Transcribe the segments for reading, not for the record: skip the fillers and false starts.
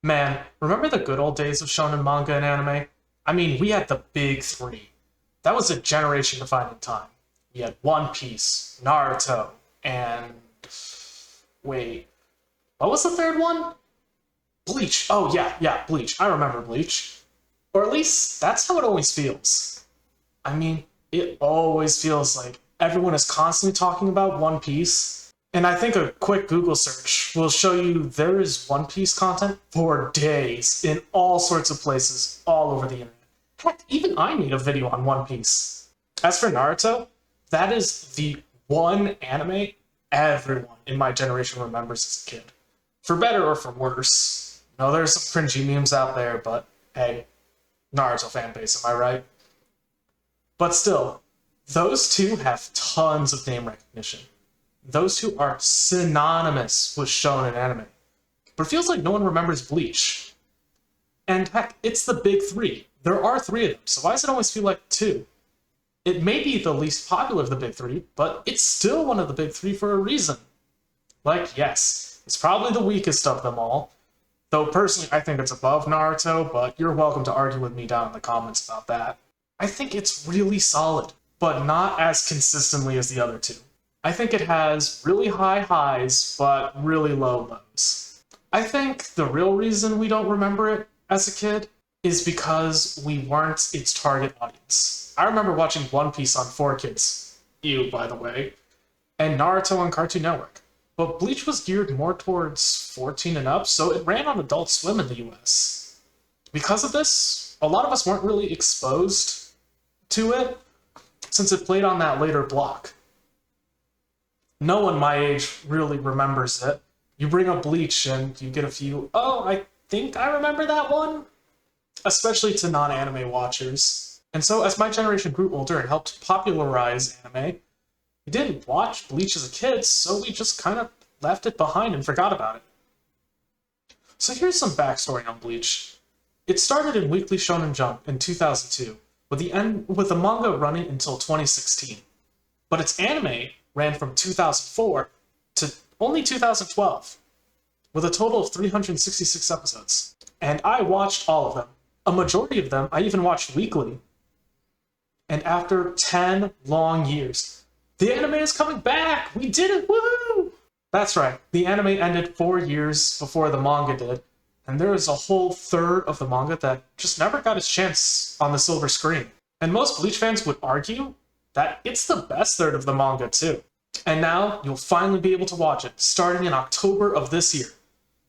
Man, remember the good old days of shonen manga and anime? I mean, we had the big three. That was a generation-defining time. We had One Piece, Naruto, and... Wait, what was the third one? Bleach. Oh, yeah, Bleach. I remember Bleach. Or at least, that's how it always feels. I mean, it always feels like everyone is constantly talking about One Piece. And I think a quick Google search will show you there is One Piece content for days in all sorts of places all over the internet. Heck, even I made a video on One Piece. As for Naruto, that is the one anime everyone in my generation remembers as a kid. For better or for worse. No, there's some cringy memes out there, but hey, Naruto fanbase, am I right? But still, those two have tons of name recognition. Those two are synonymous with shonen anime. But it feels like no one remembers Bleach. And heck, it's the big three. There are three of them, so why does it always feel like two? It may be the least popular of the big three, but it's still one of the big three for a reason. Like, yes, it's probably the weakest of them all, though personally I think it's above Naruto, but you're welcome to argue with me down in the comments about that. I think it's really solid, but not as consistently as the other two. I think it has really high highs, but really low lows. I think the real reason we don't remember it as a kid is because we weren't its target audience. I remember watching One Piece on 4Kids, ew, by the way, and Naruto on Cartoon Network. But Bleach was geared more towards 14 and up, so it ran on Adult Swim in the US. Because of this, a lot of us weren't really exposed to it, since it played on that later block. No one my age really remembers it. You bring up Bleach and you get a few, oh, I think I remember that one? Especially to non-anime watchers. And so as my generation grew older and helped popularize anime, we didn't watch Bleach as a kid, so we just kind of left it behind and forgot about it. So here's some backstory on Bleach. It started in Weekly Shonen Jump in 2002, with the manga running until 2016. But its anime ran from 2004 to only 2012, with a total of 366 episodes. And I watched all of them. A majority of them I even watched weekly. And after 10 long years, the anime is coming back! We did it! Woo! That's right, the anime ended 4 years before the manga did, and there is a whole third of the manga that just never got its chance on the silver screen. And most Bleach fans would argue that it's the best third of the manga too. And now you'll finally be able to watch it, starting in October of this year.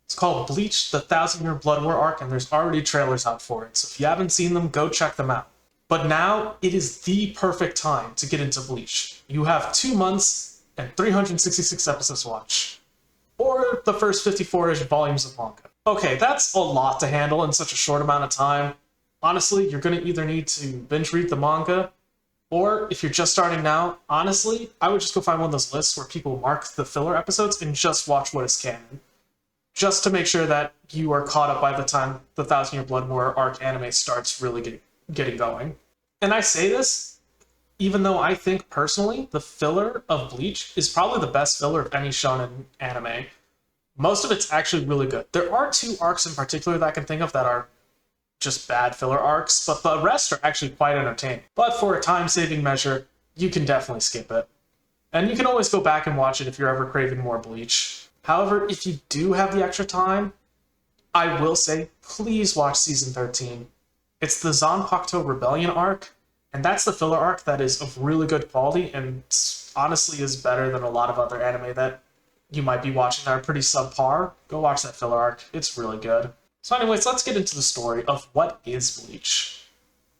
It's called Bleach, the 1,000-Year Blood War arc, and there's already trailers out for it, so if you haven't seen them, go check them out. But now, it is the perfect time to get into Bleach. You have 2 months and 366 episodes to watch. Or the first 54-ish volumes of manga. Okay, that's a lot to handle in such a short amount of time. Honestly, you're going to either need to binge read the manga, or if you're just starting now, honestly, I would just go find one of those lists where people mark the filler episodes and just watch what is canon. Just to make sure that you are caught up by the time the 1,000-Year Blood War arc anime starts really getting going. And I say this, even though I think personally the filler of Bleach is probably the best filler of any shonen anime. Most of it's actually really good. There are 2 arcs in particular that I can think of that are just bad filler arcs, but the rest are actually quite entertaining. But for a time-saving measure, you can definitely skip it. And you can always go back and watch it if you're ever craving more Bleach. However, if you do have the extra time, I will say, please watch Season 13. It's the Zanpakuto Rebellion arc, and that's the filler arc that is of really good quality and honestly is better than a lot of other anime that you might be watching that are pretty subpar. Go watch that filler arc. It's really good. So anyways, let's get into the story of what is Bleach.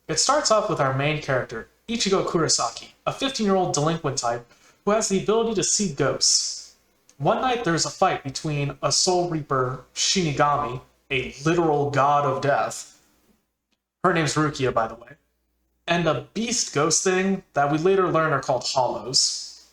It starts off with our main character, Ichigo Kurosaki, a 15-year-old delinquent type who has the ability to see ghosts. One night there's a fight between a Soul Reaper Shinigami, a literal god of death. Her name's Rukia, by the way. And a beast ghost thing that we later learn are called hollows.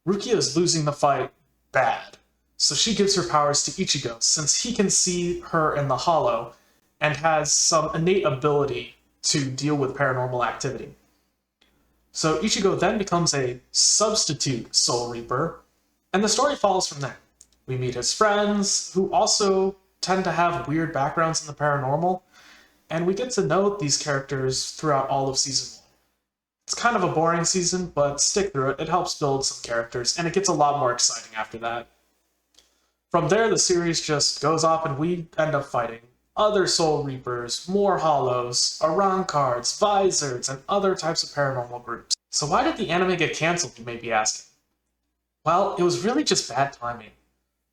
Rukia is losing the fight bad, so she gives her powers to Ichigo since he can see her in the hollow and has some innate ability to deal with paranormal activity. So Ichigo then becomes a substitute Soul Reaper, and the story follows from there. We meet his friends, who also tend to have weird backgrounds in the paranormal, and we get to know these characters throughout all of season 1. It's kind of a boring season, but stick through it. It helps build some characters, and it gets a lot more exciting after that. From there, the series just goes off, and we end up fighting other Soul Reapers, more Hollows, Aran cards, Visors, and other types of paranormal groups. So why did the anime get cancelled, you may be asking? Well, it was really just bad timing.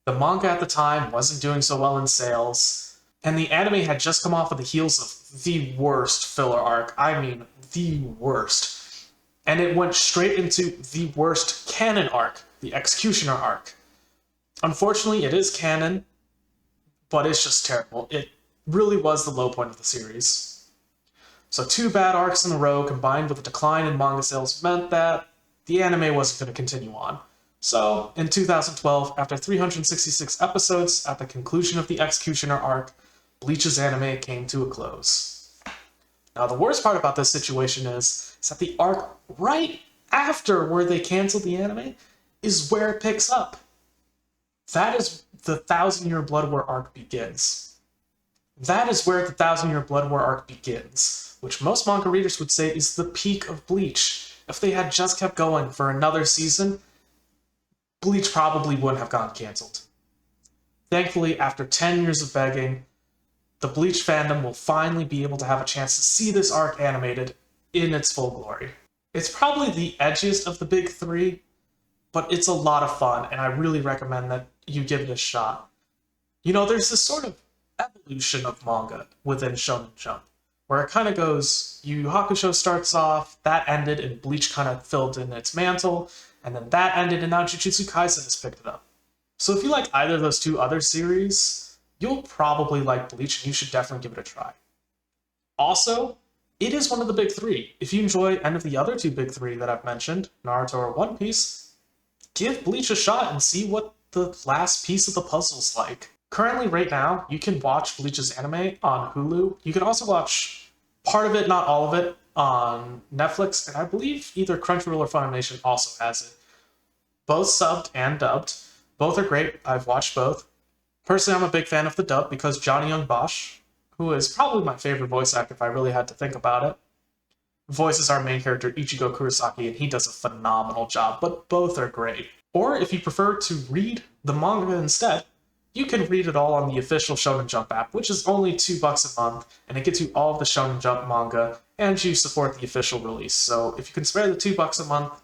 The manga at the time wasn't doing so well in sales, and the anime had just come off of the heels of the worst filler arc. I mean, the worst. And it went straight into the worst canon arc, the Executioner arc. Unfortunately, it is canon, but it's just terrible. It really was the low point of the series. So 2 bad arcs in a row combined with a decline in manga sales meant that the anime wasn't going to continue on. So, in 2012, after 366 episodes, at the conclusion of the Executioner arc, Bleach's anime came to a close. Now, the worst part about this situation is that the arc right after where they canceled the anime is where it picks up. That is the 1,000-Year Blood War arc begins. That is where the 1,000-Year Blood War arc begins, which most manga readers would say is the peak of Bleach. If they had just kept going for another season, Bleach probably wouldn't have gotten cancelled. Thankfully, after 10 years of begging, the Bleach fandom will finally be able to have a chance to see this arc animated in its full glory. It's probably the edgiest of the big 3, but it's a lot of fun, and I really recommend that you give it a shot. You know, there's this sort of evolution of manga within Shonen Jump, where it kind of goes, Yu Yu Hakusho starts off, that ended, and Bleach kind of filled in its mantle, and then that ended, and now Jujutsu Kaisen has picked it up. So if you like either of those 2 other series, you'll probably like Bleach, and you should definitely give it a try. Also, it is one of the big 3. If you enjoy any of the other 2 big 3 that I've mentioned, Naruto or One Piece, give Bleach a shot and see what the last piece of the puzzle's like. Currently, right now, you can watch Bleach's anime on Hulu. You can also watch part of it, not all of it, on Netflix, and I believe either Crunchyroll or Funimation also has it. Both subbed and dubbed. Both are great. I've watched both. Personally, I'm a big fan of the dub because Johnny Young Bosch, who is probably my favorite voice actor if I really had to think about it, voices our main character Ichigo Kurosaki, and he does a phenomenal job, but both are great. Or if you prefer to read the manga instead, you can read it all on the official Shonen Jump app, which is only $2 a month, and it gets you all of the Shonen Jump manga, and you support the official release. So if you can spare the $2 a month,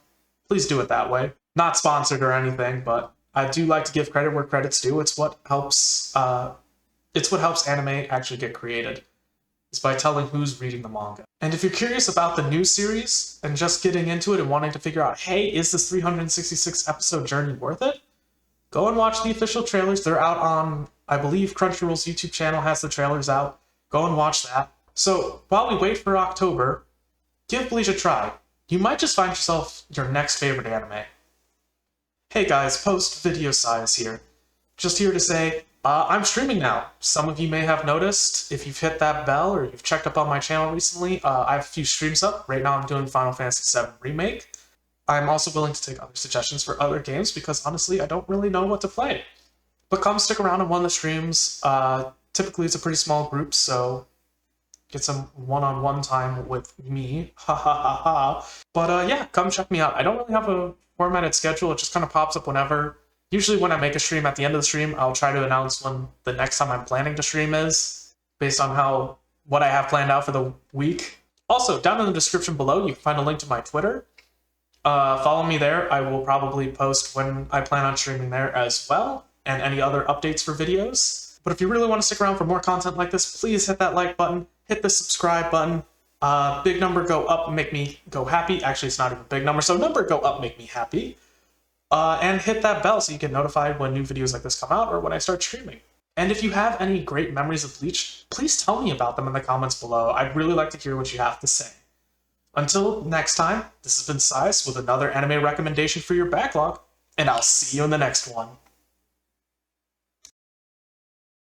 please do it that way. Not sponsored or anything, but I do like to give credit where credit's due. It's what helps anime actually get created, is by telling who's reading the manga. And if you're curious about the new series and just getting into it and wanting to figure out, hey, is this 366 episode journey worth it? Go and watch the official trailers. They're out on, I believe, Crunchyroll's YouTube channel has the trailers out. Go and watch that. So while we wait for October, give Bleach a try. You might just find yourself your next favorite anime. Hey guys, post-video size here. Just here to say, I'm streaming now. Some of you may have noticed, if you've hit that bell or you've checked up on my channel recently, I have a few streams up. Right now I'm doing Final Fantasy VII Remake. I'm also willing to take other suggestions for other games because honestly, I don't really know what to play. But come stick around on one of the streams. Typically it's a pretty small group, so get some one-on-one time with me. Ha ha ha ha. But yeah, come check me out. I don't really have a formatted schedule. It just kind of pops up whenever. Usually when I make a stream, at the end of the stream, I'll try to announce when the next time I'm planning to stream is, based on what I have planned out for the week. Also, down in the description below, you can find a link to my Twitter. Follow me there. I will probably post when I plan on streaming there as well, and any other updates for videos. But if you really want to stick around for more content like this, please hit that like button, hit the subscribe button. Big number go up, make me go happy. Actually, it's not even a big number, so number go up, make me happy. And hit that bell so you get notified when new videos like this come out or when I start streaming. And if you have any great memories of Bleach, please tell me about them in the comments below. I'd really like to hear what you have to say. Until next time, this has been Size with another anime recommendation for your backlog, and I'll see you in the next one.